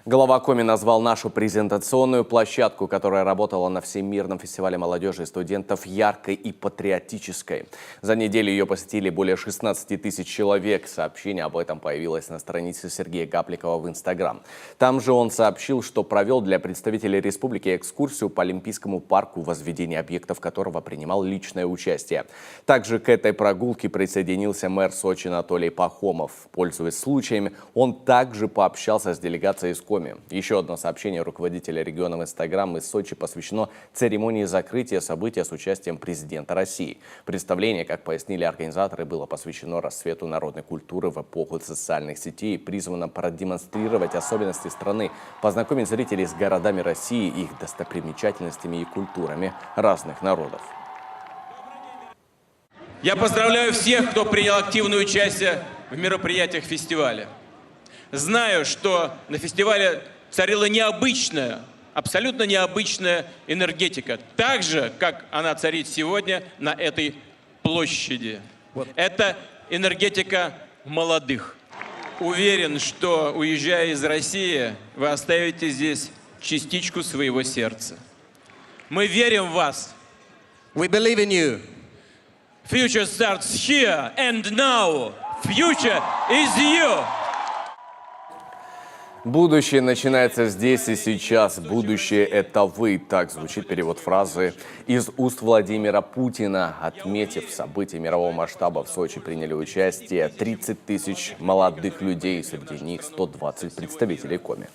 Глава Коми назвал нашу презентационную площадку, которая работала на Всемирном фестивале молодежи и студентов, яркой и патриотической. За неделю ее посетили более 16 тысяч человек. Сообщение об этом появилось на странице Сергея Гапликова в Инстаграм. Там же он сообщил, что провел для представителей республики экскурсию по Олимпийскому парку, в возведении объектов которого принимал личное участие. Также к этой прогулке присоединился мэр Сочи Анатолий Пахомов. Пользуясь случаями, он также пообщался с делегацией из Коми. Еще одно сообщение руководителя региона в Инстаграм из Сочи посвящено церемонии закрытия события с участием президента России. Представление, как пояснили организаторы, было посвящено расцвету народной культуры в эпоху социальных сетей и призвано продемонстрировать особенности страны, познакомить зрителей с городами России, их достопримечательностями и культурами разных народов. Я поздравляю всех, кто принял активное участие в мероприятиях фестиваля. Знаю, что на фестивале царила необычная, абсолютно необычная энергетика, так же, как она царит сегодня на этой площади. Это энергетика молодых. Уверен, что, уезжая из России, вы оставите здесь частичку своего сердца. Мы верим в вас. We believe in you. Future starts here and now. Future is you. Будущее начинается здесь и сейчас. Будущее – это вы. Так звучит перевод фразы из уст Владимира Путина. Отметив события мирового масштаба, в Сочи приняли участие 30 тысяч молодых людей. Среди них 120 представителей Коми.